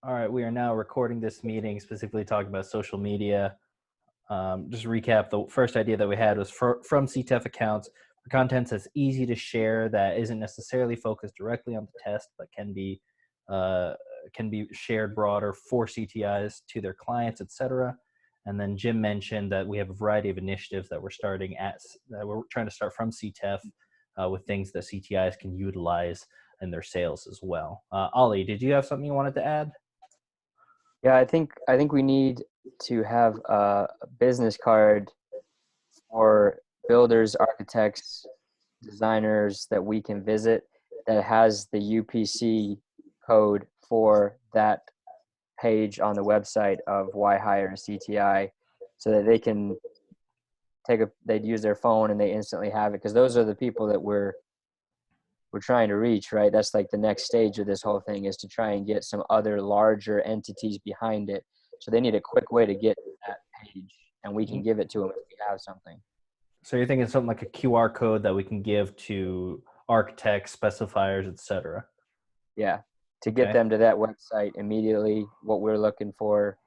All right, we are now recording this meeting specifically talking about social media. Just to recap, the first idea that we had was from CTF accounts for content that's easy to share that isn't necessarily focused directly on the test, but uh, can be shared broader for CTIs to their clients, etc. And then Jim mentioned that we have a variety of initiatives that we're trying to start from CTF with things that CTIs can utilize in their sales as well. Ollie, did you have something you wanted to add? Yeah, I think we need to have a business card for builders, architects, designers that we can visit that has the UPC code for that page on the website of why hire a CTI, so that they can they'd use their phone and they instantly have it, because those are the people that we're trying to reach, right? That's like the next stage of this whole thing, is to try and get some other larger entities behind it. So they need a quick way to get that page, and we can give it to them if we have something. So you're thinking something like a QR code that we can give to architects, specifiers, etc. Yeah, to get them to that website immediately, what we're looking for.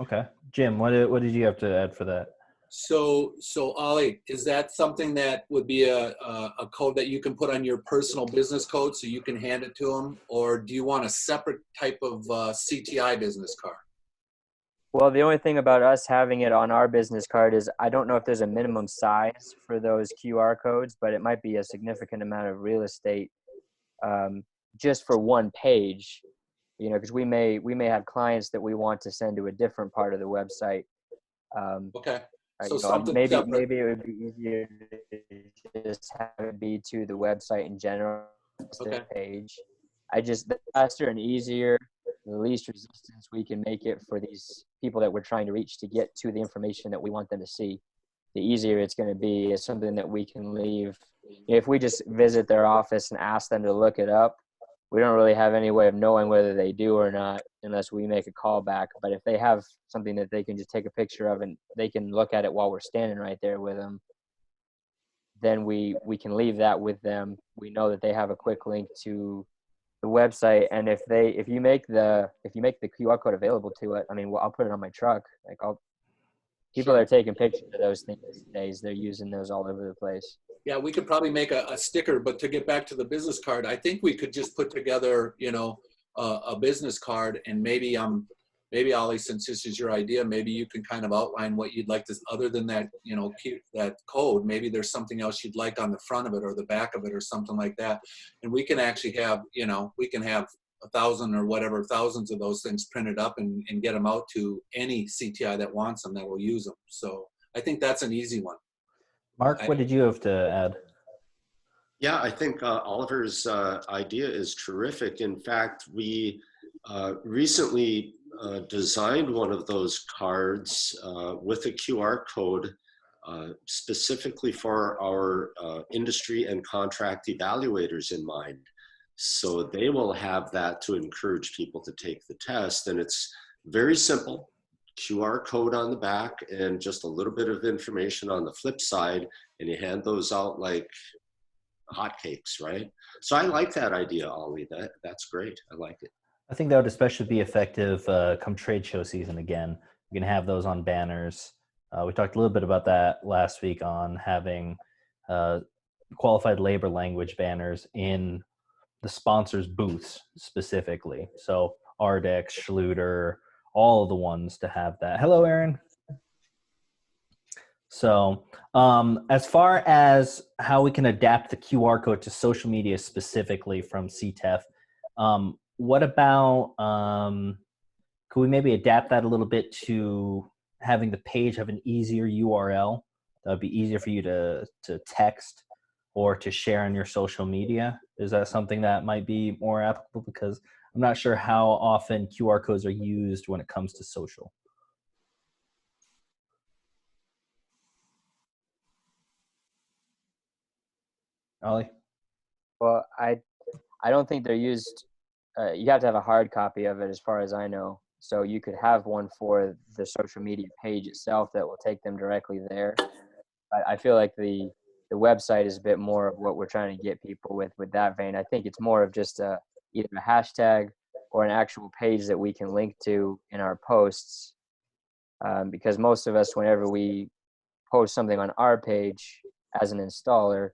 Okay. Jim, what did you have to add for that? So Ollie, is that something that would be a code that you can put on your personal business code so you can hand it to them? Or do you want a separate type of CTI business card? Well, the only thing about us having it on our business card is I don't know if there's a minimum size for those QR codes, but it might be a significant amount of real estate just for one page, because we may have clients that we want to send to a different part of the website. Okay. So maybe separate. it would be easier to just have it be to the website in general, Okay. page. The faster and easier, the least resistance we can make it for these people that we're trying to reach to get to the information that we want them to see, the easier it's going to be. It's something that we can leave. If we just visit their office and ask them to look it up, we don't really have any way of knowing whether they do or not unless we make a call back. But if they have something that they can just take a picture of and they can look at it while we're standing right there with them, then we can leave that with them. We know that they have a quick link to the website, and if you make the QR code available to it, I'll put it on my truck. People are taking pictures of those things these days. They're using those all over the place. Yeah, we could probably make a sticker, but to get back to the business card, I think we could just put together, a business card, and maybe Ollie, since this is your idea, maybe you can kind of outline what you'd like to, other than that, that code. Maybe there's something else you'd like on the front of it or the back of it or something like that. And we can actually have, we can have 1,000 or whatever, thousands of those things printed up and get them out to any CTI that wants them, that will use them. So I think that's an easy one. Mark, what did you have to add? Yeah, I think Oliver's idea is terrific. In fact, we recently designed one of those cards with a QR code specifically for our industry and contract evaluators in mind. So they will have that to encourage people to take the test. And it's very simple. QR code on the back and just a little bit of information on the flip side, and you hand those out like hotcakes, right? So I like that idea, Ollie. That's great. I like it. I think that would especially be effective come trade show season again. You can have those on banners. We talked a little bit about that last week on having qualified labor language banners in the sponsors' booths specifically. So Ardex, Schluter, all of the ones to have that. Hello, Aaron. So as far as how we can adapt the QR code to social media specifically from CTEF, what about, could we maybe adapt that a little bit to having the page have an easier URL that would be easier for you to text or to share on your social media? Is that something that might be more applicable? Because I'm not sure how often QR codes are used when it comes to social. Ollie? Well, I don't think they're used. You have to have a hard copy of it, as far as I know. So you could have one for the social media page itself that will take them directly there. I feel like the website is a bit more of what we're trying to get people with that vein. I think it's more of just either a hashtag or an actual page that we can link to in our posts. Because most of us, whenever we post something on our page as an installer,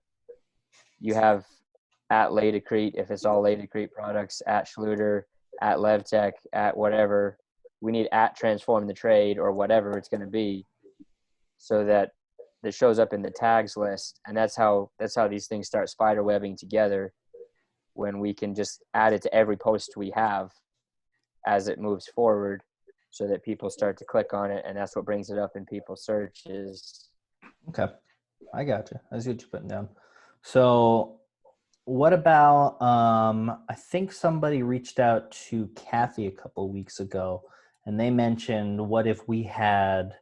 you have at Latacrete, if it's all Latacrete products, at Schluter, at LevTech, at whatever. We need at Transform the Trade or whatever it's going to be, so that it shows up in the tags list. And that's how these things start spider webbing together, when we can just add it to every post we have as it moves forward, so that people start to click on it, and that's what brings it up in people's searches. Okay, I got you. I see what you're putting down. So what about, I think somebody reached out to Kathy a couple weeks ago, and they mentioned, what if we had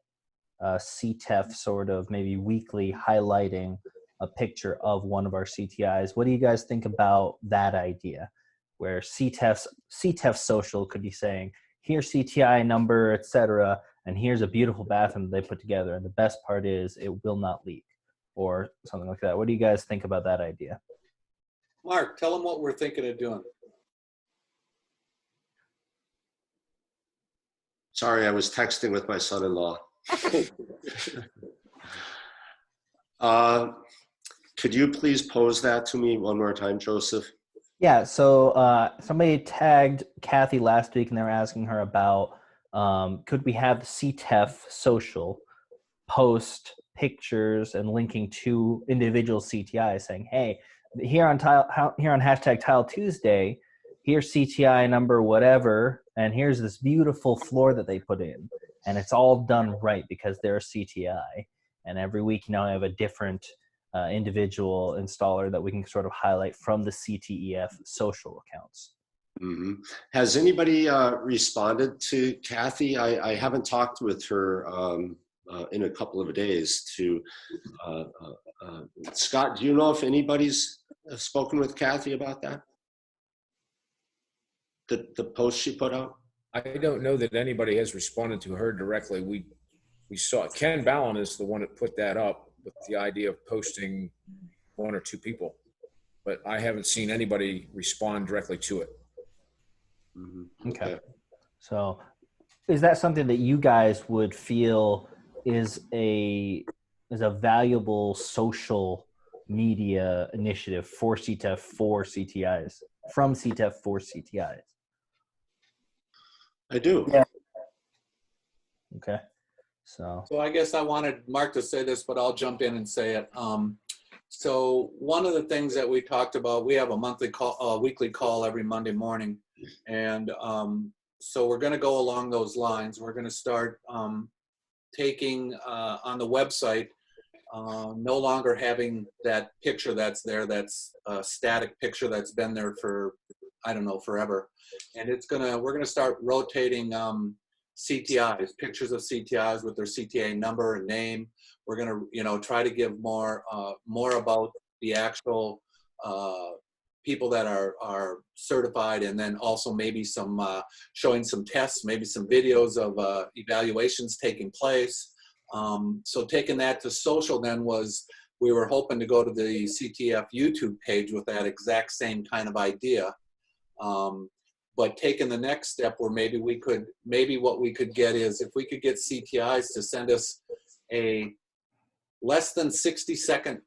CTEF sort of maybe weekly highlighting a picture of one of our CTIs? What do you guys think about that idea, where CTEF social could be saying, here's CTI number, etc., and here's a beautiful bathroom they put together, and the best part is it will not leak, or something like that? What do you guys think about that idea? Mark, tell them what we're thinking of doing. Sorry, I was texting with my son-in-law. Could you please pose that to me one more time, Joseph? Yeah, so somebody tagged Kathy last week, and they were asking her about, could we have the CTEF social post pictures and linking to individual CTIs, saying, hey, here on hashtag Tile Tuesday, here's CTI number whatever, and here's this beautiful floor that they put in, and it's all done right because they're a CTI. And every week, I have a different individual installer that we can sort of highlight from the CTEF social accounts. Mm-hmm. Has anybody responded to Kathy? I haven't talked with her in a couple of days. Scott, do you know if anybody's spoken with Kathy about that? The post she put out? I don't know that anybody has responded to her directly. We saw Ken Ballon is the one that put that up with the idea of posting one or two people, but I haven't seen anybody respond directly to it. Mm-hmm. Okay. So is that something that you guys would feel is a valuable social media initiative for CTEF for CTIs, from CTEF for CTIs? I do. Yeah. Okay. So I guess I wanted Mark to say this, but I'll jump in and say it. So one of the things that we talked about, we have a weekly call every Monday morning. And so we're going to go along those lines. We're going to start taking on the website, no longer having that picture that's there, that's a static picture that's been there for, I don't know, forever. And we're going to start rotating CTIs, pictures of CTIs with their CTA number and name. We're going to, try to give more about the actual people that are certified, and then also maybe some showing some tests, maybe some videos of evaluations taking place. So taking that to social then we were hoping to go to the CTF YouTube page with that exact same kind of idea. But taking the next step where maybe what we could get is, if we could get CTIs to send us a less than 60-second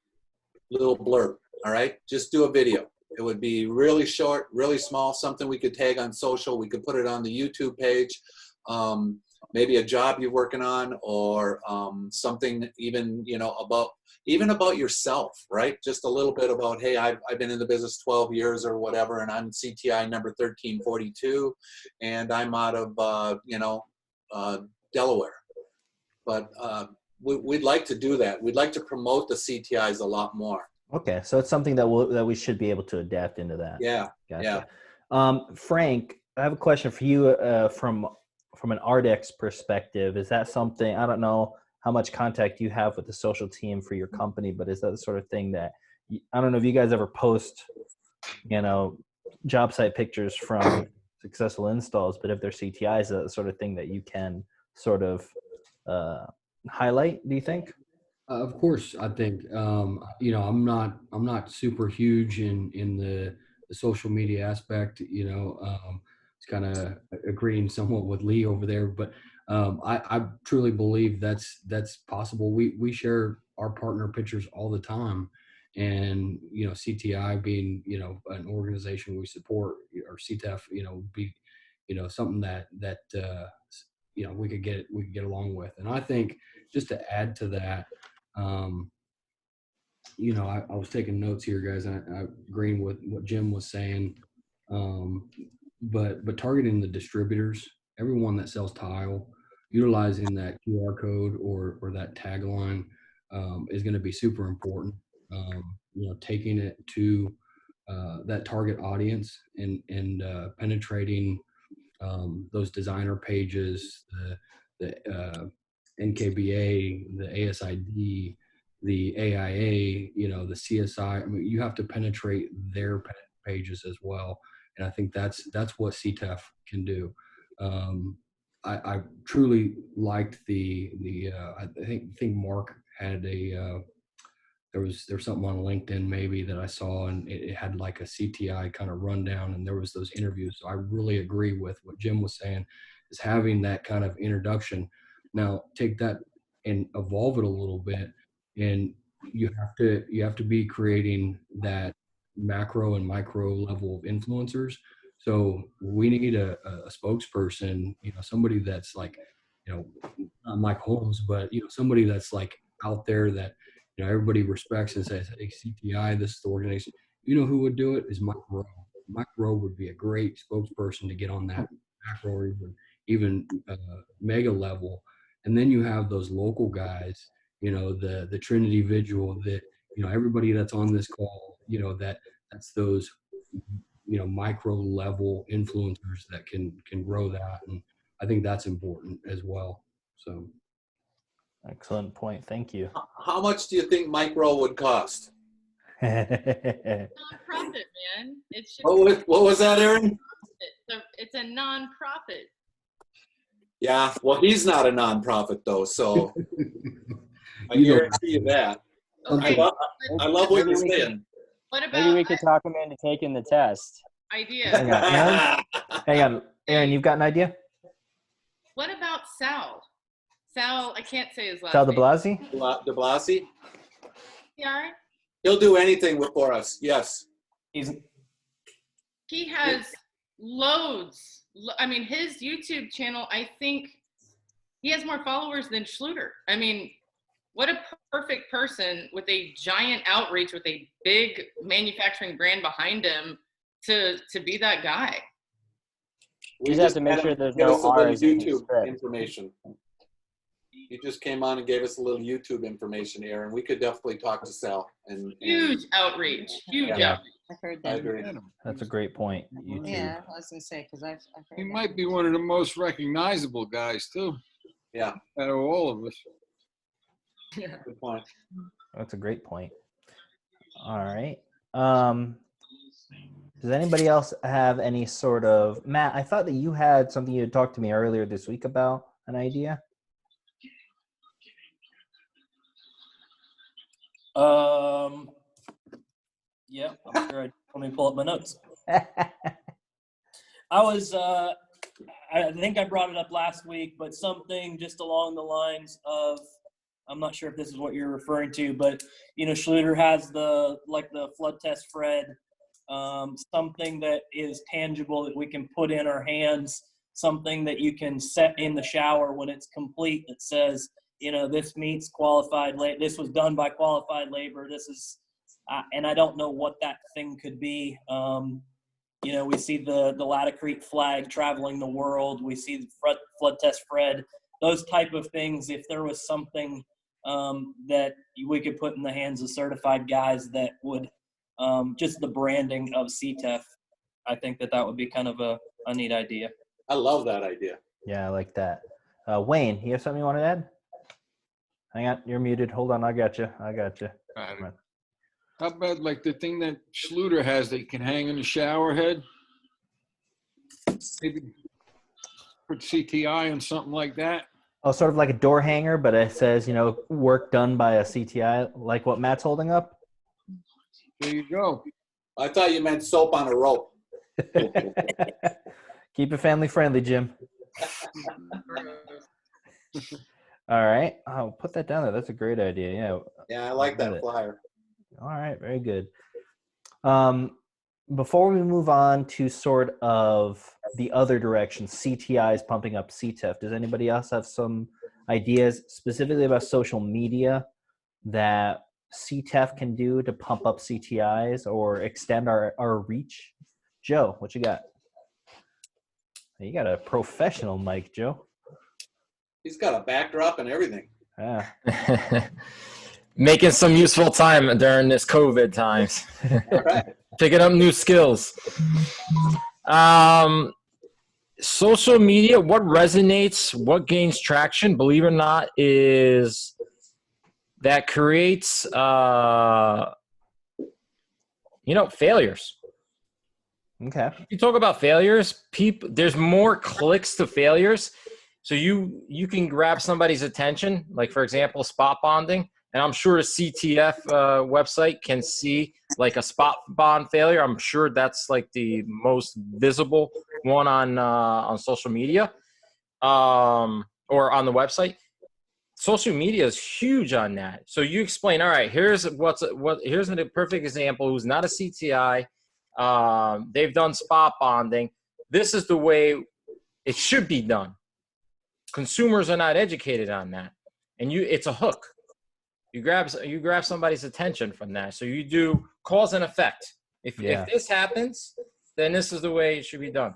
little blurb, all right? Just do a video. It would be really short, really small, something we could tag on social. We could put it on the YouTube page, maybe a job you're working on, or something even, about yourself, right? Just a little bit about, hey, I've been in the business 12 years or whatever, and I'm CTI number 1342, and I'm out of, Delaware. But we'd like to do that. We'd like to promote the CTIs a lot more. okay, so it's something that we should be able to adapt into that. Yeah. Gotcha. Yeah. Frank, I have a question for you from an Ardex perspective. Is that something, I don't know how much contact you have with the social team for your company, but is that the sort of thing that, I don't know if you guys ever post, job site pictures from successful installs, but if they're CTIs, is that the sort of thing that you can sort of highlight, do you think? Of course, I think I'm not super huge in the social media aspect. kind of agreeing somewhat with Lee over there, but I truly believe that's possible. We share our partner pictures all the time, and CTI being an organization we support, or CTEF be something that we could get along with. And I think just to add to that, I was taking notes here, guys, and I agreeing with what Jim was saying. But targeting the distributors, everyone that sells tile, utilizing that QR code or that tagline is going to be super important. Taking it to that target audience and penetrating those designer pages, the NKBA, the ASID, the AIA, the CSI. I mean, you have to penetrate their pages as well, and I think that's what CTEF can do. I truly liked the I think Mark had there was something on LinkedIn maybe that I saw, and it had like a CTI kind of rundown, and there was those interviews. So I really agree with what Jim was saying, is having that kind of introduction. Now take that and evolve it a little bit, and you have to be creating that macro and micro level of influencers. So we need a spokesperson, somebody that's like, not Mike Holmes, but somebody that's like out there that everybody respects and says, hey, CTI, this is the organization. You know who would do it is Mike Rowe. Mike Rowe would be a great spokesperson to get on that macro or even mega level. And then you have those local guys, the Trinity Vigil, that everybody that's on this call, that's those micro level influencers that can grow that, and I think that's important as well. So Excellent point. Thank you. How much do you think micro would cost? Nonprofit, man. It should. What was that, Aaron? It's a nonprofit. Yeah, well, he's not a nonprofit though, so I guarantee you that. Okay. I love what you're saying. What about Maybe we could talk him into taking the test. idea? Hang on, Aaron, you've got an idea? What about Sal? Sal, I can't say his last Sal de name. Blasi? De Blasi? Yeah, He'll do anything for us. Yes. he has loads. I mean, his YouTube channel, I think he has more followers than Schluter. I mean, what a perfect person with a giant outreach, with a big manufacturing brand behind him to be that guy. We just have to make sure there's give no us a little R's in his YouTube script. information. He just came on and gave us a little YouTube information, Aaron. We could definitely talk to Sal. And Huge outreach. Huge Yeah. outreach. I've heard I that. agree. That's a great point. YouTube. Yeah, I was gonna say, because I've heard He that. might be one of the most recognizable guys too. Yeah. Out of all of us. Good point. That's a great point. All right. Does anybody else have any sort of, Matt, I thought that you had something you had talked to me earlier this week about, an idea? Yeah, I'm sure. Let me pull up my notes. I think I brought it up last week, but something just along the lines of, I'm not sure if this is what you're referring to, but Schluter has the flood test Fred, something that is tangible that we can put in our hands, something that you can set in the shower when it's complete that says, this meets qualified labor. This was done by qualified labor. This is, and I don't know what that thing could be. We see the Laticrete flag traveling the world. We see the flood test Fred. Those type of things. If there was something that we could put in the hands of certified guys that would just the branding of CTEF, I think that would be kind of a neat idea. I love that idea. Yeah, I like that. Wayne, you have something you want to add? Hang on, you're muted. Hold on, I got you. How about like the thing that Schluter has that you can hang in the shower head? Maybe put CTI on something like that. Oh, sort of like a door hanger, but it says, work done by a CTI, like what Matt's holding up. There you go. I thought you meant soap on a rope. Keep it family friendly, Jim. All right. I'll put that down there. That's a great idea. Yeah. Yeah, I like Got that it. flyer. All right. Very good. Before we move on to sort of the other direction, CTI is pumping up CTEF. Does anybody else have some ideas specifically about social media that CTEF can do to pump up CTIs or extend our reach? Joe, what you got? You got a professional mic, Joe. He's got a backdrop and everything. Yeah. Making some useful time during this COVID times. All right. Picking up new skills. Social media, what resonates, what gains traction, believe it or not, is that creates, failures. Okay. You talk about failures, there's more clicks to failures. So you can grab somebody's attention, like for example, spot bonding. And I'm sure a CTF website can see like a spot bond failure. I'm sure that's like the most visible one on social media or on the website. Social media is huge on that. So you explain, all right, here's a perfect example who's not a CTI. They've done spot bonding. This is the way it should be done. Consumers are not educated on that. And it's a hook. You grab somebody's attention from that. So you do cause and effect. If this happens, then this is the way it should be done.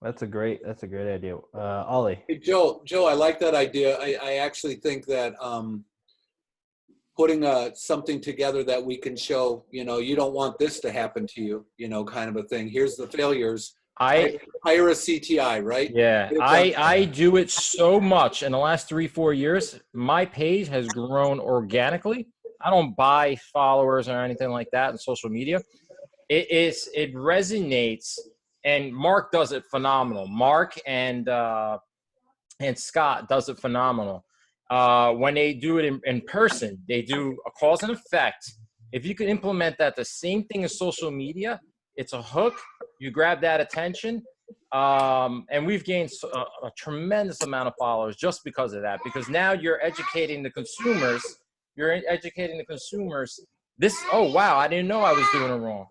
That's a great idea. Ollie. Hey, Joe, I like that idea. I actually think that putting something together that we can show, you don't want this to happen to you, kind of a thing. Here's the failures. Hire a CTI, right? Yeah, I do it so much in the last 3-4 years. My page has grown organically. I don't buy followers or anything like that on social media. It resonates, and Mark does it phenomenal. Mark and Scott does it phenomenal. When they do it in person, they do a cause and effect. If you can implement that, the same thing as social media, it's a hook. You grab that attention, and we've gained a tremendous amount of followers just because of that. Because now you're educating the consumers. Oh wow, I didn't know I was doing it wrong.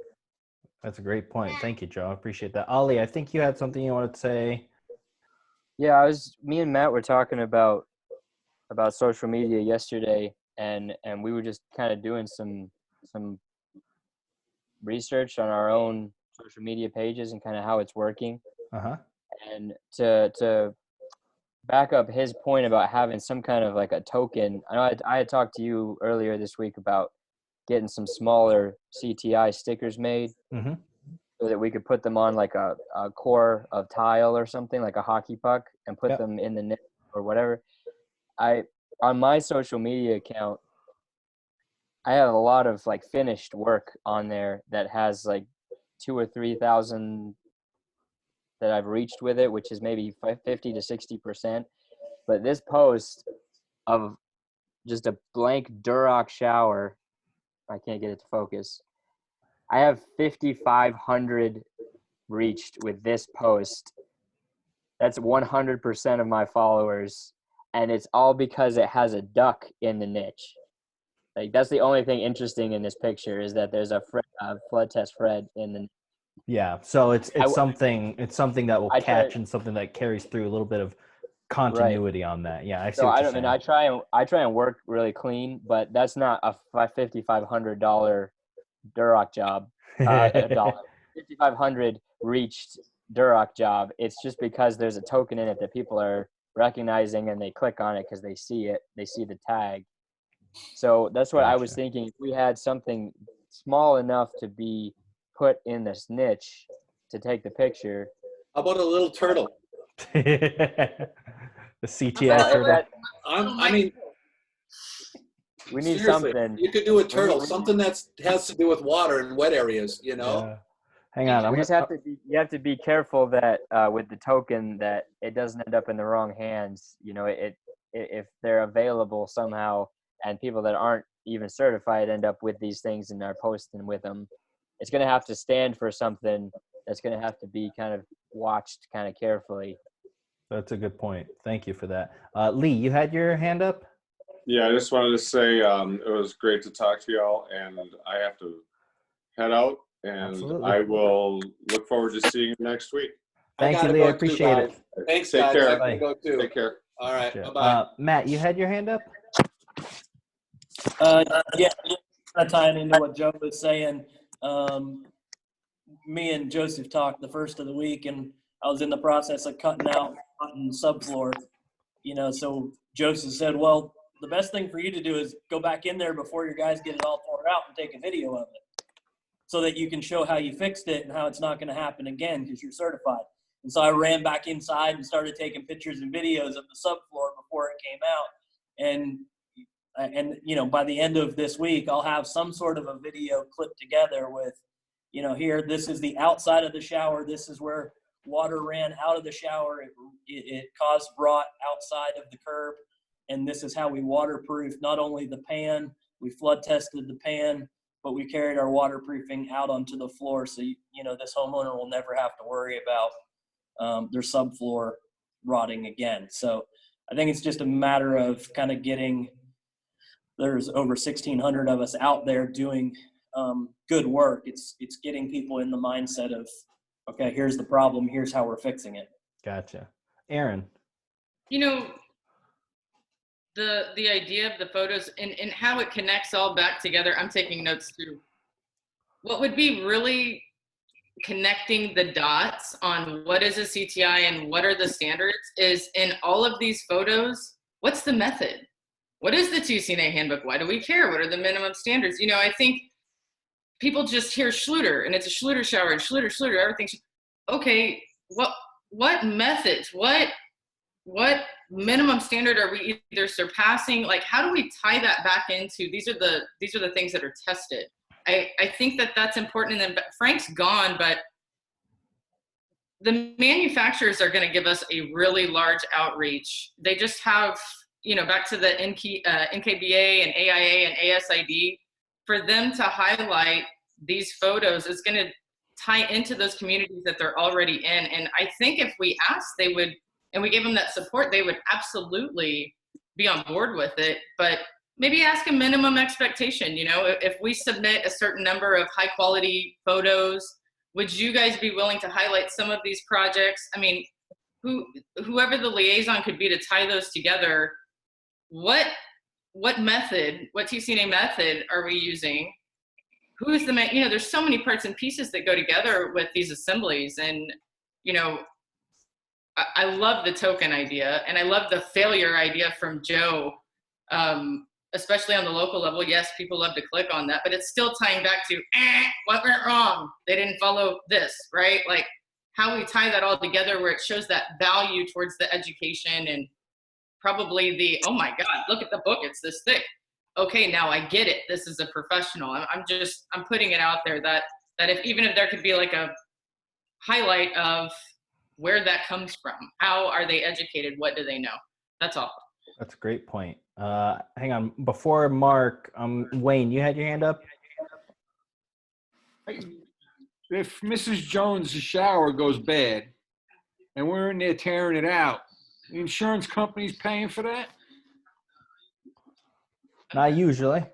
That's a great point. Thank you, Joe. I appreciate that. Ollie, I think you had something you wanted to say. Yeah, me and Matt were talking about social media yesterday, and we were just kind of doing some research on our own social media pages and kind of how it's working. Uh-huh. And to back up his point about having some kind of like a token, I know I had talked to you earlier this week about getting some smaller CTI stickers made so that we could put them on like a core of tile or something, like a hockey puck, and put them in the net or whatever. On my social media account, I have a lot of like finished work on there that has like 2,000 or 3,000 that I've reached with it, which is maybe 50 to 60%. But this post of just a blank Duroc shower, I can't get it to focus. I have 5,500 reached with this post. That's 100% of my followers. And it's all because it has a duck in the niche. Like that's the only thing interesting in this picture is that there's a flood test Fred in the. Yeah, so it's something that will catch and something that carries through a little bit of continuity on that. Yeah, I see. What you're saying. I try and work really clean, but that's not a $5,500 Duroc job. $5,500 reached Duroc job. It's just because there's a token in it that people are recognizing and they click on it because they see it. They see the tag. So that's what I was thinking. If we had something small enough to be put in this niche to take the picture. How about a little turtle? The CTI turtle. I mean, we need seriously, something. You could do a turtle, something that has to do with water and wet areas, Yeah. Hang on. You have to be careful that with the token that it doesn't end up in the wrong hands. If they're available somehow and people that aren't even certified end up with these things and are posting with them, it's going to have to stand for something that's going to have to be kind of watched kind of carefully. That's a good point. Thank you for that. Lee, you had your hand up? Yeah, I just wanted to say it was great to talk to y'all, and I have to head out, and Absolutely. I will look forward to seeing you next week. Thank you, gotta Lee. go I too, appreciate guys. it. Thanks, Take guys. care. I gotta go too. Take care. All right. Gotcha. Bye-bye. Matt, you had your hand up? Yeah, kind of tying into what Joe was saying. Me and Joseph talked the first of the week, and I was in the process of cutting out cotton subfloor. So Joseph said, well, the best thing for you to do is go back in there before your guys get it all tore out and take a video of it so that you can show how you fixed it and how it's not going to happen again because you're certified. And so I ran back inside and started taking pictures and videos of the subfloor before it came out. And by the end of this week, I'll have some sort of a video clipped together with, here, this is the outside of the shower. This is where water ran out of the shower. It caused rot outside of the curb. And this is how we waterproof not only the pan, we flood tested the pan, but we carried our waterproofing out onto the floor. So, this homeowner will never have to worry about their subfloor rotting again. So I think it's just a matter of kind of there's over 1,600 of us out there doing good work. It's getting people in the mindset of, okay, here's the problem. Here's how we're fixing it. Gotcha. Aaron. The idea of the photos and how it connects all back together, I'm taking notes too. What would be really connecting the dots on what is a CTI and what are the standards is in all of these photos, what's the method? What is the TCNA handbook? Why do we care? What are the minimum standards? I think people just hear Schluter and it's a Schluter shower and Schluter, everything. Okay, what methods, what minimum standard are we either surpassing? Like, how do we tie that back into, these are the things that are tested. I think that's important. And then Frank's gone, but the manufacturers are going to give us a really large outreach. They just have, back to the NKBA and AIA and ASID, for them to highlight these photos, it's going to tie into those communities that they're already in. And I think if we asked, they would, and we gave them that support, they would absolutely be on board with it. But maybe ask a minimum expectation. If we submit a certain number of high quality photos, would you guys be willing to highlight some of these projects? I mean, whoever the liaison could be to tie those together, what method, what TCNA method are we using? Who's the man? There's so many parts and pieces that go together with these assemblies. And, I love the token idea, and I love the failure idea from Joe, especially on the local level. Yes, people love to click on that, but it's still tying back to, what went wrong? They didn't follow this, right? Like, how we tie that all together where it shows that value towards the education and probably the, oh my God, look at the book, it's this thick. Okay, now I get it. This is a professional. I'm putting it out there that even if there could be like a highlight of where that comes from, how are they educated? What do they know? That's all. That's a great point. Hang on, before Mark, Wayne, you had your hand up? If Mrs. Jones' shower goes bad and we're in there tearing it out, the insurance company's paying for that? Not usually.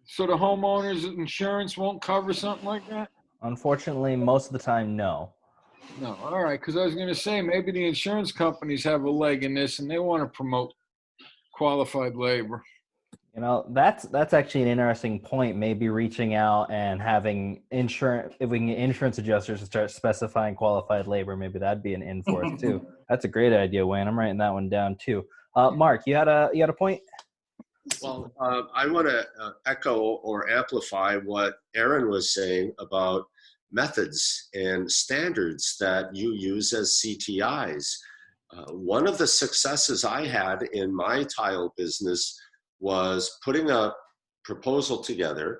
So the homeowner's insurance won't cover something like that? Unfortunately, most of the time, no. No, all right, because I was going to say maybe the insurance companies have a leg in this and they want to promote qualified labor. That's actually an interesting point. Maybe reaching out and having insurance, if we can get insurance adjusters to start specifying qualified labor, maybe that'd be an in for us too. That's a great idea, Wayne. I'm writing that one down too. Mark, you had a point? Well, I want to echo or amplify what Aaron was saying about methods and standards that you use as CTIs. One of the successes I had in my tile business was putting a proposal together,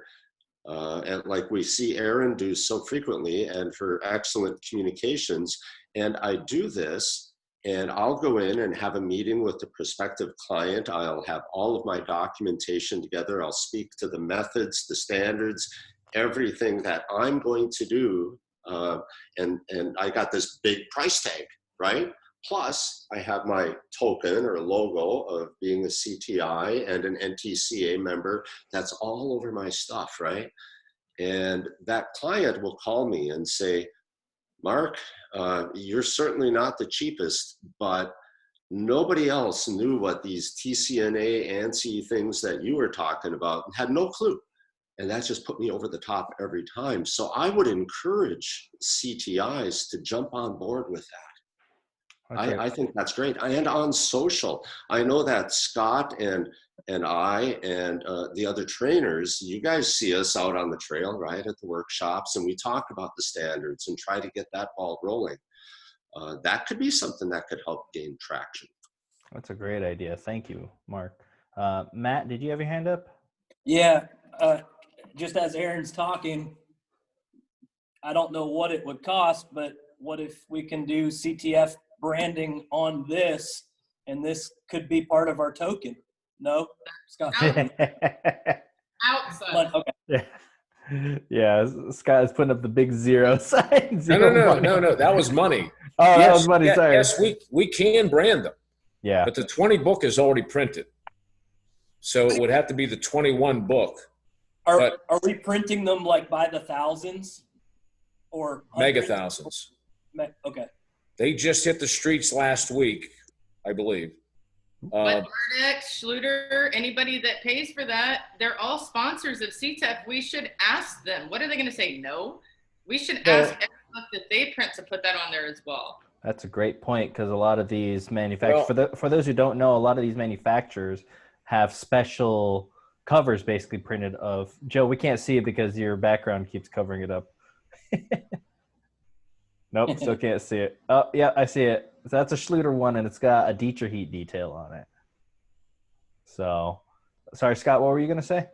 and like we see Aaron do so frequently, and for excellent communications. And I do this, and I'll go in and have a meeting with the prospective client. I'll have all of my documentation together. I'll speak to the methods, the standards, everything that I'm going to do And I got this big price tag, right? Plus, I have my token or logo of being a CTI and an NTCA member. That's all over my stuff, right? And that client will call me and say, Mark, you're certainly not the cheapest, but nobody else knew what these TCNA, ANSI things that you were talking about, had no clue. And that just put me over the top every time. So I would encourage CTIs to jump on board with that. Okay. I think that's great. And on social, I know that Scott and I and the other trainers, you guys see us out on the trail, right, at the workshops, and we talk about the standards and try to get that ball rolling. That could be something that could help gain traction. That's a great idea. Thank you, Mark. Matt, did you have your hand up? Yeah, just as Aaron's talking, I don't know what it would cost, but what if we can do CTF branding on this, and this could be part of our token? No, Scott. Outside. Okay. Yeah, Scott is putting up the big zero sign. No. That was money. Oh, yes, that was money. Sorry. Yes, we can brand them. Yeah. But the 20 book is already printed. So it would have to be the 21 book. Are we printing them like by the thousands or mega hundreds? thousands? Okay. They just hit the streets last week, I believe. But Ardex, Schluter, anybody that pays for that, they're all sponsors of CTEF. We should ask them. What are they going to say? No? We should ask every book that they print to put that on there as well. That's a great point, because a lot of these manufacturers, for those who don't know, a lot of these manufacturers have special covers basically printed of, Joe, we can't see it because your background keeps covering it up. Nope, still can't see it. Oh, yeah, I see it. So that's a Schluter one, and it's got a Dietrich heat detail on it. So, sorry, Scott, what were you going to say?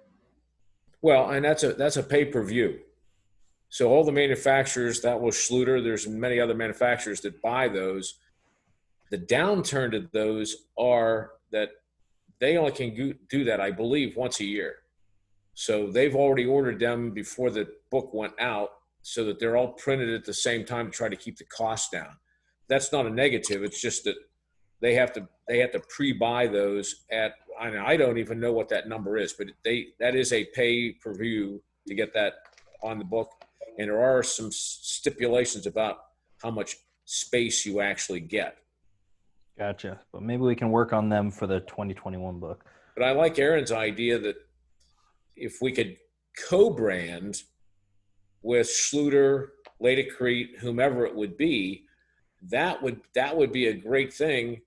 Well, and that's a pay-per-view. So all the manufacturers, that was Schluter, there's many other manufacturers that buy those. The downturn to those are that they only can do that, I believe, once a year. So they've already ordered them before the book went out, so that they're all printed at the same time to try to keep the cost down. That's not a negative. It's just that they have to pre-buy those at, I don't even know what that number is, but that is a pay-per-view to get that on the book. And there are some stipulations about how much space you actually get. Gotcha. But maybe we can work on them for the 2021 book. But I like Aaron's idea that if we could co-brand with Schluter, Ladecrete, whomever it would be, that would be a great thing.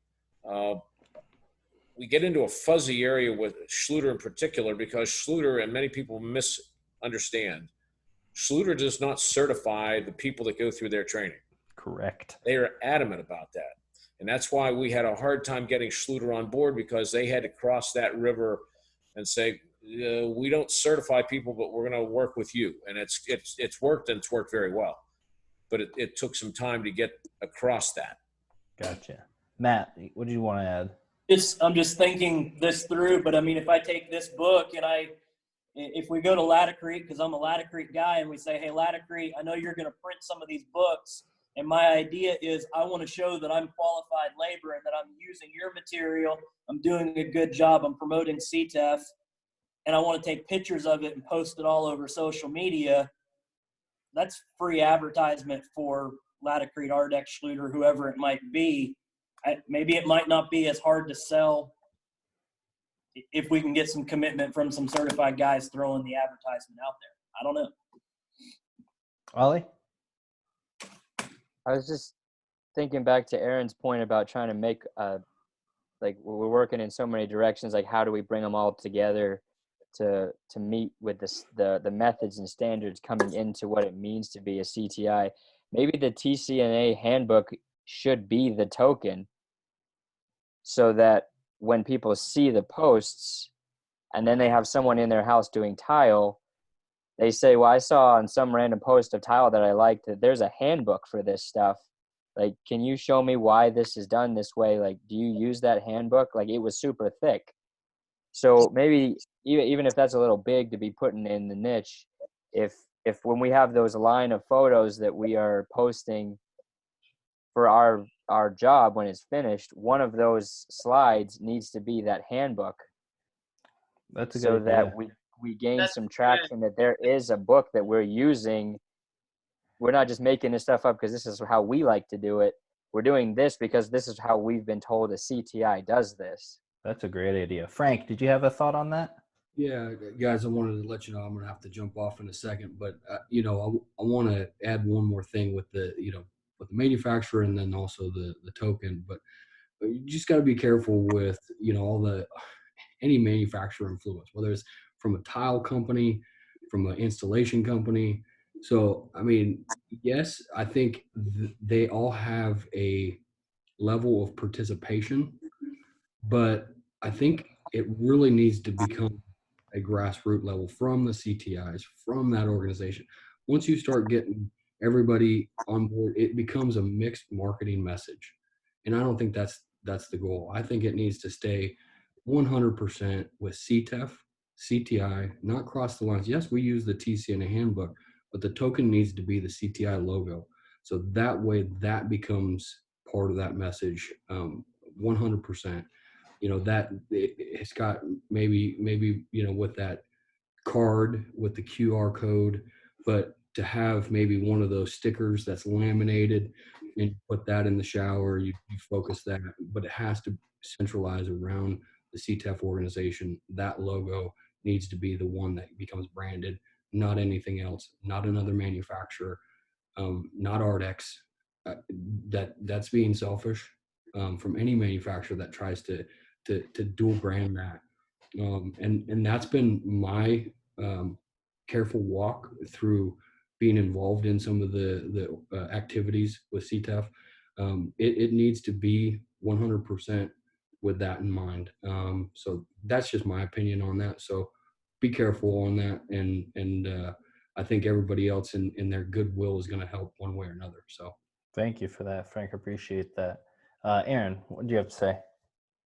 We get into a fuzzy area with Schluter in particular, because Schluter, and many people misunderstand, Schluter does not certify the people that go through their training. Correct. They are adamant about that. And that's why we had a hard time getting Schluter on board, because they had to cross that river and say, we don't certify people, but we're going to work with you. And it's worked, and it's worked very well. But it took some time to get across that. Gotcha. Matt, what do you want to add? I'm just thinking this through, but I mean, if I take this book and if we go to Ladecrete, because I'm a Ladecrete guy, and we say, hey, Ladecrete, I know you're going to print some of these books, and my idea is I want to show that I'm qualified labor and that I'm using your material, I'm doing a good job, I'm promoting CTEF, and I want to take pictures of it and post it all over social media. That's free advertisement for Ladecrete, Ardex, Schluter, whoever it might be. Maybe it might not be as hard to sell if we can get some commitment from some certified guys throwing the advertisement out there. I don't know. Ollie? I was just thinking back to Aaron's point about trying to make, like, we're working in so many directions, like how do we bring them all together to meet with the methods and standards coming into what it means to be a CTI. Maybe the TCNA handbook should be the token, so that when people see the posts and then they have someone in their house doing tile, they say, well, I saw on some random post of tile that I liked that there's a handbook for this stuff. Like, can you show me why this is done this way? Like, do you use that handbook? Like, it was super thick. So maybe even if that's a little big to be putting in the niche, if if when we have those line of photos that we are posting for our job when it's finished, one of those slides needs to be that handbook. That's a so good that idea. we gain That's some good. traction, that there is a book that we're using. We're not just making this stuff up because this is how we like to do it. We're doing this because this is how we've been told a CTI does this. That's a great idea. Frank, did you have a thought on that? Yeah, guys, I wanted to let you know I'm going to have to jump off in a second, but you know, I want to add one more thing with the, you know, with the manufacturer and then also the token. But you just got to be careful with, you know, all the any manufacturer influence, whether it's from a tile company, from an installation company. So, I mean, yes, I think they all have a level of participation, but I think it really needs to become a grassroots level from the CTIs, from that organization. Once you start getting everybody on board, it becomes a mixed marketing message. And I don't think that's the goal. I think it needs to stay 100% with CTEF, CTI, not cross the lines. Yes, we use the TCNA handbook, but the token needs to be the CTI logo. So that way that becomes part of that message, 100%. You know, that it's got maybe, you know, with that card with the QR code, but to have maybe one of those stickers that's laminated and you put that in the shower, you focus that, but it has to centralize around the CTEF organization. That logo needs to be the one that becomes branded, not anything else, not another manufacturer, not Ardex. That's being selfish from any manufacturer that tries to dual brand that. And that's been my careful walk through being involved in some of the activities with CTEF. It needs to be 100% with that in mind. So that's just my opinion on that. So be careful on that. And I think everybody else in their goodwill is going to help one way or another. So Thank you for that, Frank. Appreciate that. Aaron, what do you have to say?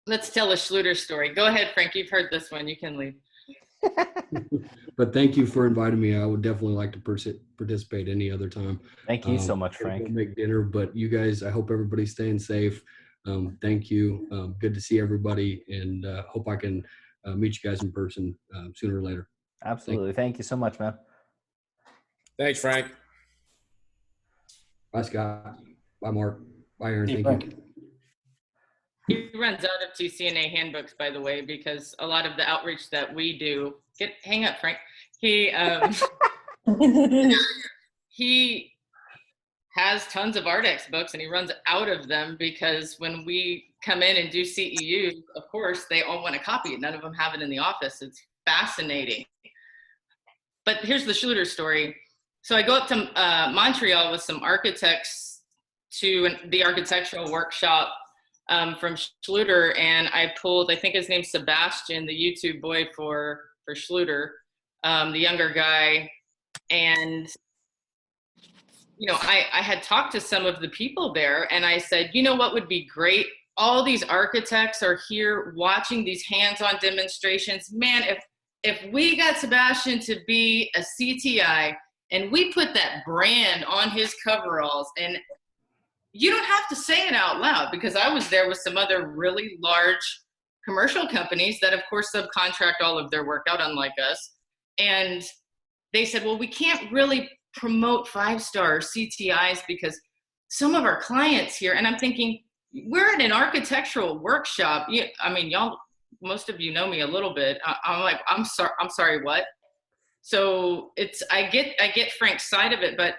Let's tell a Schluter story. Go ahead, Frank. You've heard this one. You can leave. But thank you for inviting me. I would definitely like to participate any other time. Thank you so much, Gotta go Frank. make dinner, but you guys, I hope everybody's staying safe. Thank you. Good to see everybody, and hope I can meet you guys in person sooner or later. Absolutely. Thank you so much, man. Thanks, Frank. Bye, Scott. Bye, Mark. Bye, Aaron. See you, Thank Frank. you. He runs out of TCNA handbooks, by the way, because a lot of the outreach that we do, hang up, Frank. He he has tons of Ardex books and he runs out of them because when we come in and do CEUs, of course, they all want a copy. None of them have it in the office. It's fascinating. But here's the Schluter story. So I go up to Montreal with some architects to the architectural workshop from Schluter, and I pulled, I think his name's Sebastian, the YouTube boy for Schluter, the younger guy. And, you know, I had talked to some of the people there and I said, you know what would be great? All these architects are here watching these hands-on demonstrations. Man, if we got Sebastian to be a CTI and we put that brand on his coveralls, and you don't have to say it out loud because I was there with some other really large commercial companies that of course subcontract all of their work out, unlike us. And they said, well, we can't really promote 5-star CTIs because some of our clients here, and I'm thinking, we're at an architectural workshop. I mean, y'all, most of you know me a little bit. I'm like, I'm sorry, what? So I get Frank's side of it, but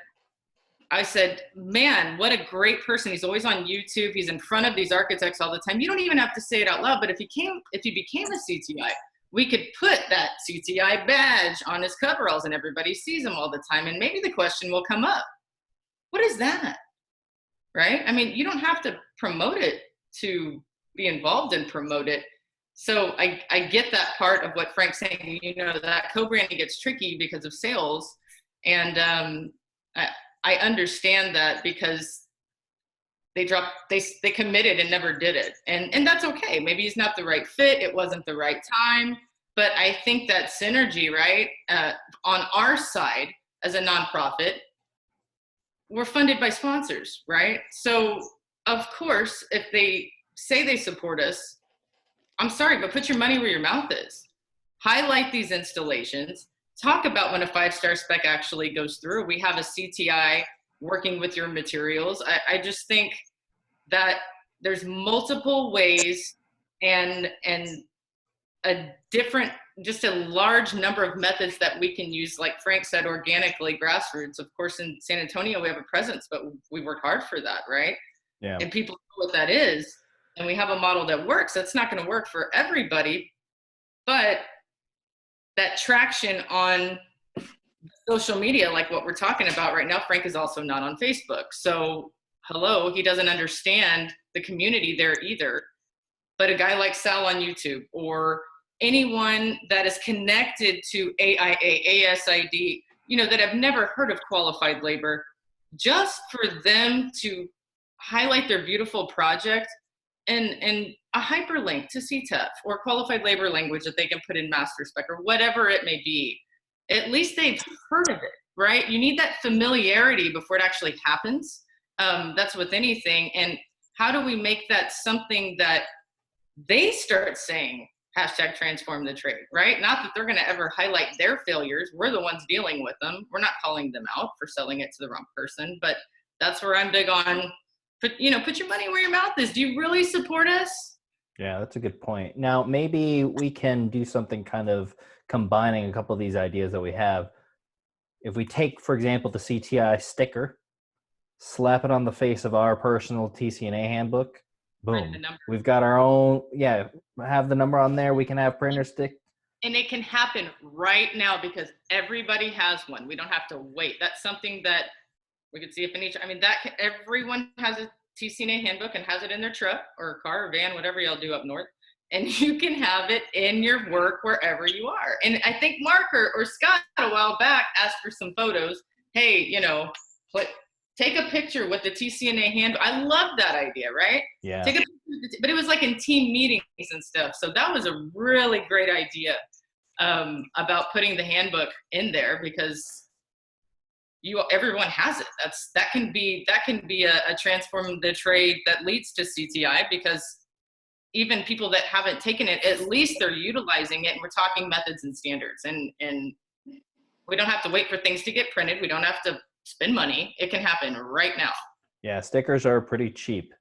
I said, man, what a great person. He's always on YouTube. He's in front of these architects all the time. You don't even have to say it out loud, but if he became a CTI, we could put that CTI badge on his coveralls and everybody sees him all the time. And maybe the question will come up, what is that? Right? I mean, you don't have to promote it to be involved and promote it. So I get that part of what Frank's saying. You know, that co-branding gets tricky because of sales. And I understand that because they committed and never did it. And that's okay. Maybe he's not the right fit. It wasn't the right time. But I think that synergy, right, on our side, as a nonprofit, we're funded by sponsors, right? So of course, if they say they support us, I'm sorry, but put your money where your mouth is. Highlight these installations. Talk about when a 5-star spec actually goes through. We have a CTI working with your materials. I just think that there's multiple ways and a different, just a large number of methods that we can use. Like Frank said, organically, grassroots. Of course, in San Antonio, we have a presence, but we work hard for that, right? Yeah. And people know what that is. And we have a model that works. That's not going to work for everybody, but that traction on social media, like what we're talking about right now, Frank is also not on Facebook. So hello, he doesn't understand the community there either. But a guy like Sal on YouTube, or anyone that is connected to AIA, ASID, that have never heard of qualified labor, just for them to highlight their beautiful project and a hyperlink to CTEF or qualified labor language that they can put in master spec or whatever it may be. At least they've heard of it, right? You need that familiarity before it actually happens. That's with anything. And how do we make that something that they start saying #transform the trade, right? Not that they're going to ever highlight their failures. We're the ones dealing with them. We're not calling them out for selling it to the wrong person, but that's where I'm big on, put your money where your mouth is. Do you really support us? Yeah, that's a good point. Now, maybe we can do something kind of combining a couple of these ideas that we have. If we take, for example, the CTI sticker, slap it on the face of our personal TCNA handbook, boom. We've got our own, have the number on there. We can have printer stick. And it can happen right now because everybody has one. We don't have to wait. That's something that we could see if in each, everyone has a TCNA handbook and has it in their truck or car or van, whatever y'all do up north. And you can have it in your work wherever you are. And I think Mark or Scott a while back asked for some photos. Hey, take a picture with the TCNA handbook. I love that idea, right? Yeah. Take a picture, but it was like in team meetings and stuff. So that was a really great idea about putting the handbook in there because everyone has it. That can be a transform the trade that leads to CTI, because even people that haven't taken it, at least they're utilizing it, and we're talking methods and standards, and we don't have to wait for things to get printed. We don't have to spend money. It can happen right now. Yeah, stickers are pretty cheap,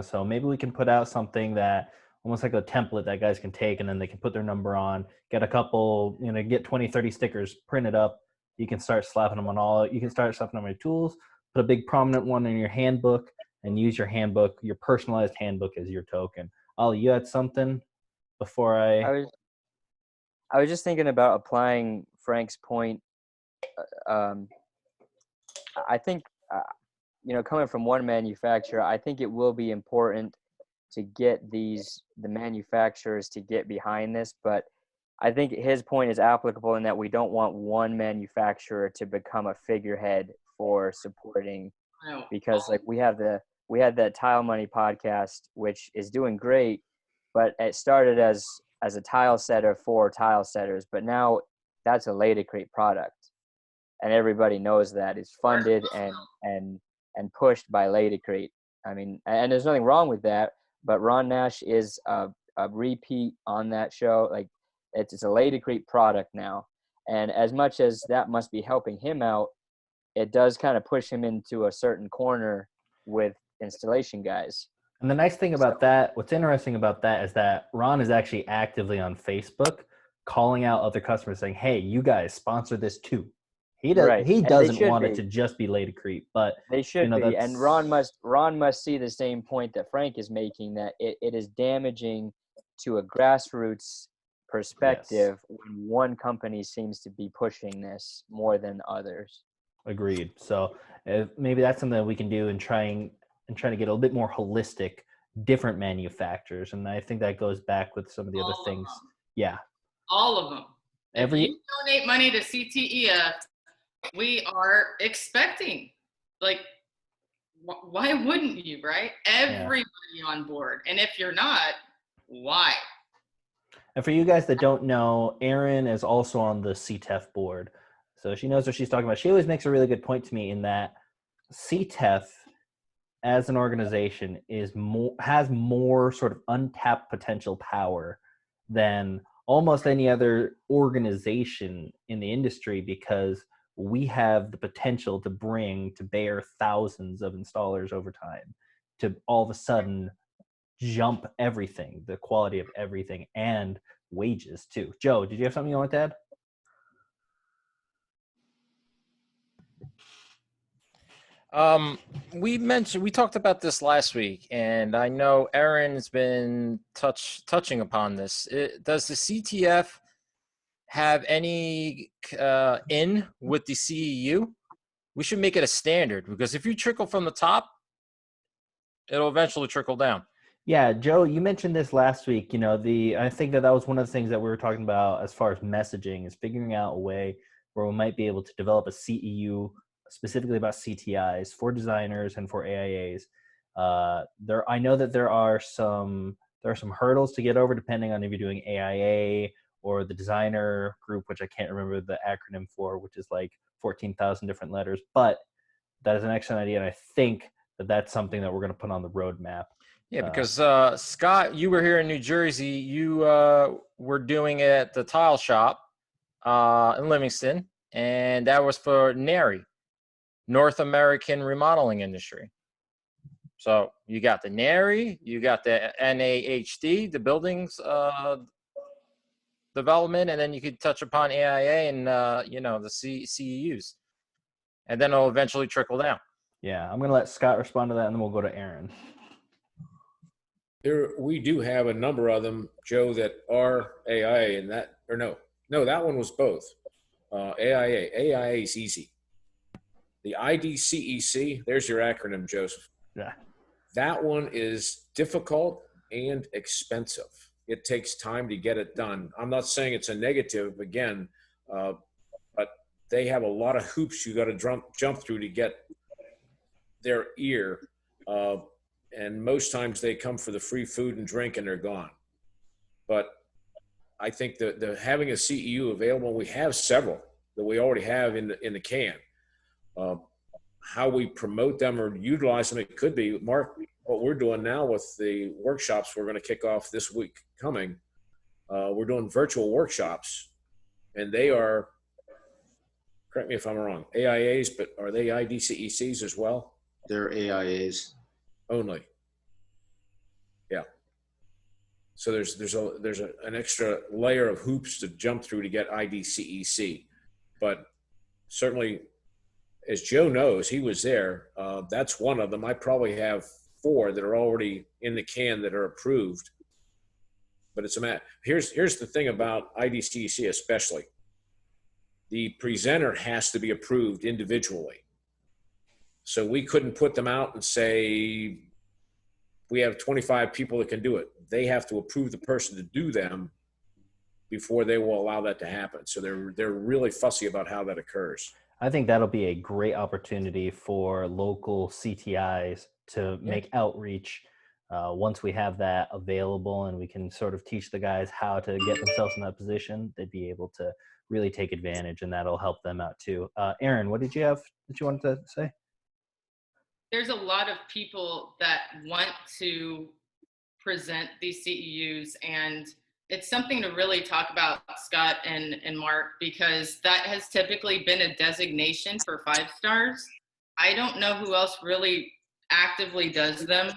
so maybe we can put out something that almost like a template that guys can take, and then they can put their number on, get a couple, get 20, 30 stickers printed up. You can start slapping them on you can start slapping them on your tools, put a big prominent one in your handbook, and use your handbook, your personalized handbook, as your token. Ollie, you had something before I was just thinking about applying Frank's point. I think, coming from one manufacturer, I think it will be important to get the manufacturers to get behind this, but I think his point is applicable in that we don't want one manufacturer to become a figurehead for supporting, because like we had that Tile Money podcast, which is doing great, but it started as a tile setter for tile setters, but now that's a Laticrete product, and everybody knows that it's funded and pushed by Laticrete. I mean, and there's nothing wrong with that, but Ron Nash is a repeat on that show. Like, it's a Laticrete product now, and as much as that must be helping him out, it does kind of push him into a certain corner with installation guys. And the nice thing about that, what's interesting about that is that Ron is actually actively on Facebook calling out other customers saying, hey, you guys sponsor this too. He doesn't want it to just be Laticrete, but they should be. And Ron must see the same point that Frank is making, that it is damaging to a grassroots perspective when one company seems to be pushing this more than others. Agreed. So maybe that's something that we can do in trying to get a little bit more holistic, different manufacturers. And I think that goes back with some of the other things. Yeah. All of them. If you donate money to CTEF, we are expecting, like, why wouldn't you, right? Everybody on board. And if you're not, why? And for you guys that don't know, Aaron is also on the CTEF board. So she knows what she's talking about. She always makes a really good point to me in that CTEF as an organization has more sort of untapped potential power than almost any other organization in the industry, because we have the potential to bring to bear thousands of installers over time to all of a sudden jump everything, the quality of everything, and wages too. Joe, did you have something you want to add? We talked about this last week, and I know Aaron's been touching upon this. Does the CTF have any in with the CEU? We should make it a standard, because if you trickle from the top, it'll eventually trickle down. Yeah, Joe, you mentioned this last week. I think that was one of the things that we were talking about as far as messaging, is figuring out a way where we might be able to develop a CEU specifically about CTIs for designers and for AIAs. I know that there are some hurdles to get over depending on if you're doing AIA or the designer group, which I can't remember the acronym for, which is like 14,000 different letters. But that is an excellent idea, and I think that that's something that we're going to put on the roadmap. Yeah, because Scott, you were here in New Jersey. You were doing it at the tile shop in Livingston, and that was for NARI, North American Remodeling Industry. So you got the NARI, you got the NAHD, the buildings development, and then you could touch upon AIA and the CEUs, and then it'll eventually trickle down. Yeah, I'm going to let Scott respond to that, and then we'll go to Aaron. We do have a number of them, Joe, that are AIA, and that one was both. AIA is easy. The IDCEC, there's your acronym, Joseph. Yeah. That one is difficult and expensive. It takes time to get it done. I'm not saying it's a negative, again, but they have a lot of hoops you got to jump through to get their ear. And most times they come for the free food and drink and they're gone. But I think that having a CEU available, we have several that we already have in the can. How we promote them or utilize them, it could be, Mark, what we're doing now with the workshops we're going to kick off this week coming. We're doing virtual workshops, and they are, correct me if I'm wrong, AIAs, but are they IDCECs as well? They're AIAs. Only. Yeah. So there's an extra layer of hoops to jump through to get IDCEC, but certainly, as Joe knows, he was there. That's one of them. I probably have 4 that are already in the can that are approved. But it's a matter. Here's the thing about IDCEC, especially. The presenter has to be approved individually. So we couldn't put them out and say, we have 25 people that can do it. They have to approve the person to do them before they will allow that to happen. So they're really fussy about how that occurs. I think that'll be a great opportunity for local CTIs to make outreach once we have that available, and we can sort of teach the guys how to get themselves in that position. They'd be able to really take advantage, and that'll help them out too. Aaron, what did you have that you wanted to say? There's a lot of people that want to present these CEUs, and it's something to really talk about, Scott and Mark, because that has typically been a designation for 5 stars. I don't know who else really actively does them.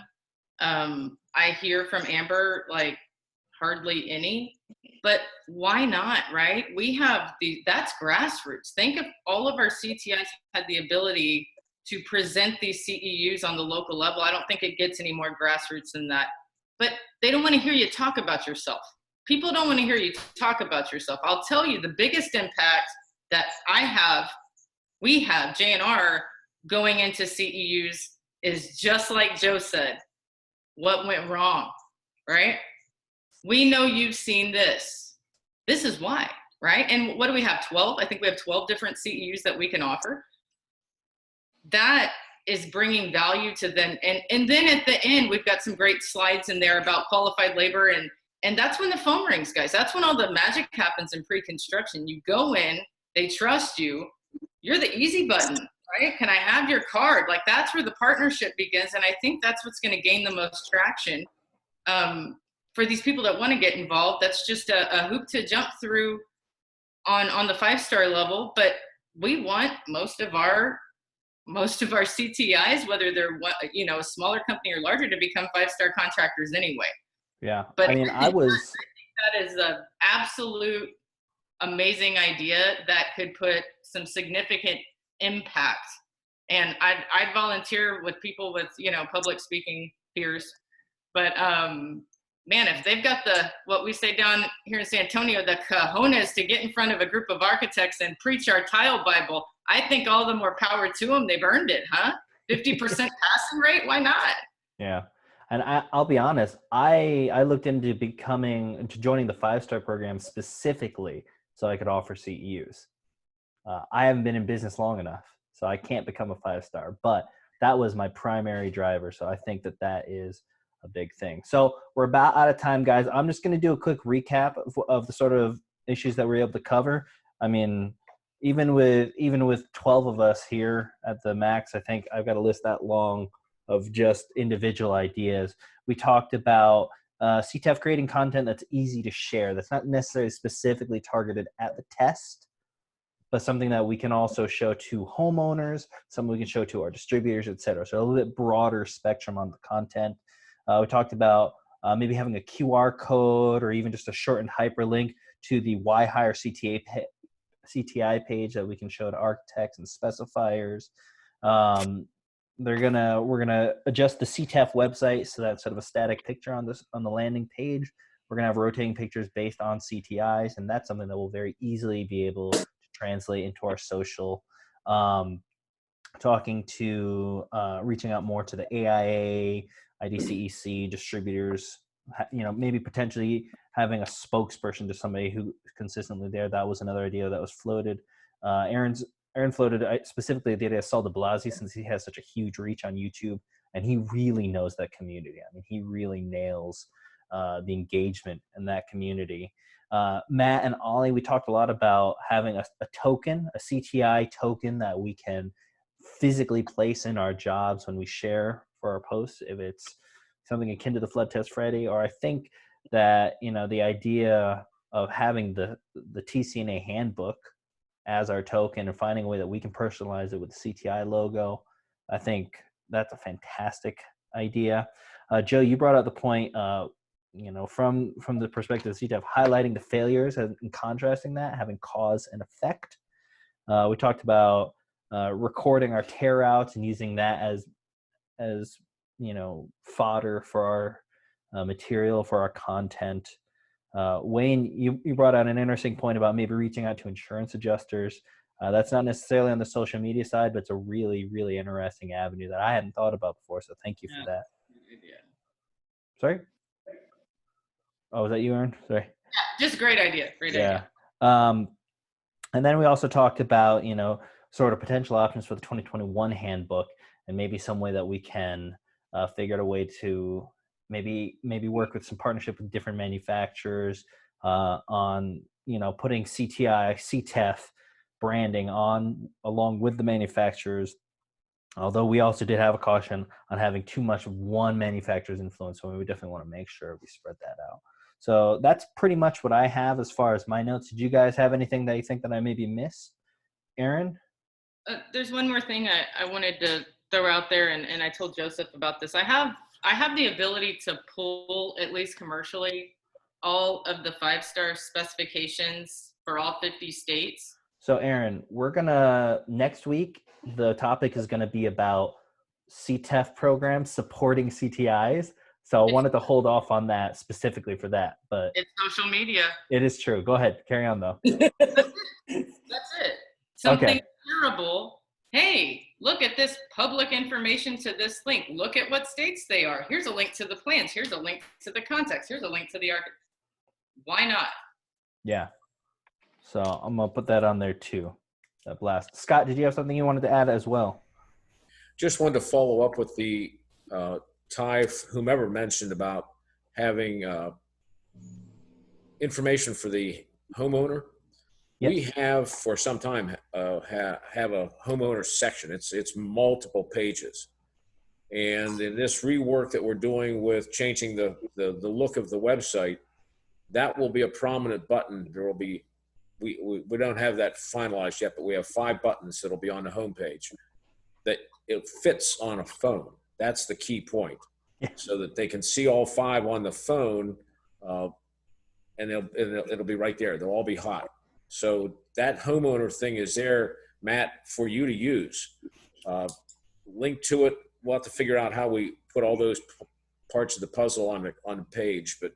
I hear from Amber, like hardly any, but why not, right? We have that's grassroots. Think if all of our CTIs had the ability to present these CEUs on the local level. I don't think it gets any more grassroots than that. But they don't want to hear you talk about yourself. People don't want to hear you talk about yourself. I'll tell you, the biggest impact that we have, JNR, going into CEUs is just like Joe said, what went wrong, right? We know you've seen this. This is why, right? And what do we have, 12? I think we have 12 different CEUs that we can offer. That is bringing value to them. And then at the end, we've got some great slides in there about qualified labor. And that's when the phone rings, guys. That's when all the magic happens in pre-construction. You go in, they trust you, you're the easy button, right? Can I have your card? Like that's where the partnership begins. And I think that's what's going to gain the most traction for these people that want to get involved. That's just a hoop to jump through on the 5-star level. But we want most of our CTIs, whether they're a smaller company or larger, to become 5-star contractors anyway. Yeah. But I mean, I was that is an absolute amazing idea that could put some significant impact. And I'd volunteer with people with, public speaking peers. But man, if they've got what we say down here in San Antonio, the cojones to get in front of a group of architects and preach our tile Bible, I think all the more power to them. They've earned it, huh? 50% passing rate, why not? Yeah. And I'll be honest, I looked into joining the 5-star program specifically so I could offer CEUs. I haven't been in business long enough, so I can't become a 5-star, but that was my primary driver. So I think that is a big thing. So we're about out of time, guys. I'm just going to do a quick recap of the sort of issues that we're able to cover. I mean, even with 12 of us here at the max, I think I've got a list that long of just individual ideas. We talked about CTF creating content that's easy to share. That's not necessarily specifically targeted at the test, but something that we can also show to homeowners, something we can show to our distributors, et cetera. So a little bit broader spectrum on the content. We talked about maybe having a QR code or even just a shortened hyperlink to the Why Hire CTI page that we can show to architects and specifiers. We're gonna adjust the CTF website so that's sort of a static picture on the landing page. We're gonna have rotating pictures based on CTIs, and that's something that will very easily be able to translate into our social. Reaching out more to the AIA, IDCEC distributors. Maybe potentially having a spokesperson to somebody who's consistently there. That was another idea that was floated. Aaron floated specifically the idea of Saul de Blasi, since he has such a huge reach on YouTube and he really knows that community. I mean, he really nails the engagement in that community. Matt and Ollie, we talked a lot about having a token, a CTI token that we can physically place in our jobs when we share for our posts, if it's something akin to the Flood Test Friday, or I think that, the idea of having the TCNA handbook as our token and finding a way that we can personalize it with the CTI logo. I think that's a fantastic idea. Joe, you brought out the point, from the perspective of CTF, highlighting the failures and contrasting that, having cause and effect. We talked about recording our tear outs and using that as fodder for our material, for our content. Wayne, you brought out an interesting point about maybe reaching out to insurance adjusters. That's not necessarily on the social media side, but it's a really, really interesting avenue that I hadn't thought about before. So thank you for that. Yeah. Sorry? Oh, was that you, Aaron? Sorry. Yeah, just great idea. Great idea. And then we also talked about, sort of potential options for the 2021 handbook, and maybe some way that we can figure out a way to maybe work with some partnership with different manufacturers on, putting CTI, CTEF branding along with the manufacturers. Although we also did have a caution on having too much of one manufacturer's influence, so we definitely want to make sure we spread that out. So that's pretty much what I have as far as my notes. Did you guys have anything that you think that I maybe missed? Aaron? There's one more thing I wanted to throw out there, and I told Joseph about this. I have the ability to pull, at least commercially, all of the 5-star specifications for all 50 states. So Aaron, next week, the topic is going to be about CTEF programs supporting CTIs. So I wanted to hold off on that specifically for that, but it's social media. It is true. Go ahead. Carry on though. That's it. Something terrible. Hey, look at this public information to this link. Look at what states they are. Here's a link to the plans. Here's a link to the contacts. Here's a link to the architect. Why not? Yeah. So I'm going to put that on there too. That blast. Scott, did you have something you wanted to add as well? Just wanted to follow up with the Ty, whomever mentioned about having information for the homeowner. Yep. We have for some time have a homeowner section. It's multiple pages. And in this rework that we're doing with changing the look of the website, that will be a prominent button. There will be, we don't have that finalized yet, but we have 5 buttons that'll be on the homepage that it fits on a phone. That's the key point. Yeah. So that they can see all 5 on the phone, and it'll be right there. They'll all be hot. So that homeowner thing is there, Matt, for you to use. Link to it. We'll have to figure out how we put all those parts of the puzzle on the page, but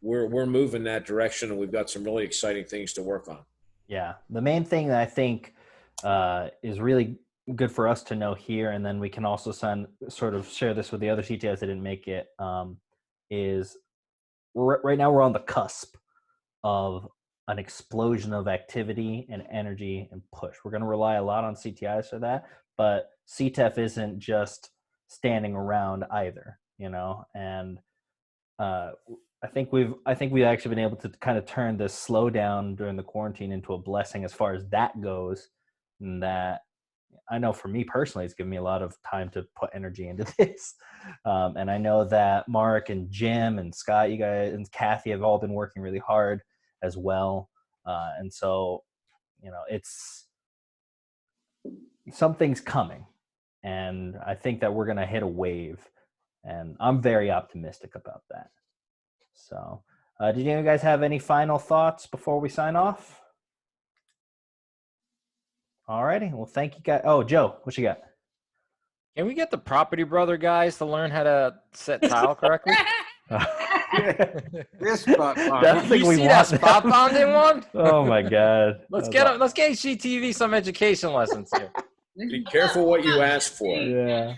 we're moving that direction, and we've got some really exciting things to work on. Yeah, the main thing that I think is really good for us to know here, and then we can also sort of share this with the other CTIs that didn't make it, is right now we're on the cusp of an explosion of activity and energy and push. We're going to rely a lot on CTIs for that, but CTEF isn't just standing around either, and I think we've actually been able to kind of turn this slowdown during the quarantine into a blessing as far as that goes. And that I know for me personally, it's given me a lot of time to put energy into this. And I know that Mark and Jim and Scott, you guys, and Kathy have all been working really hard as well. And so, it's something's coming, and I think that we're going to hit a wave, and I'm very optimistic about that. So, did you guys have any final thoughts before we sign off? All righty. Well, thank you guys. Oh, Joe, what you got? Can we get the Property Brother guys to learn how to set tile correctly? This spot bond. Did you see that spot bonding one? Oh my God. Let's get HGTV some education lessons here. Be careful what you ask for. Yeah.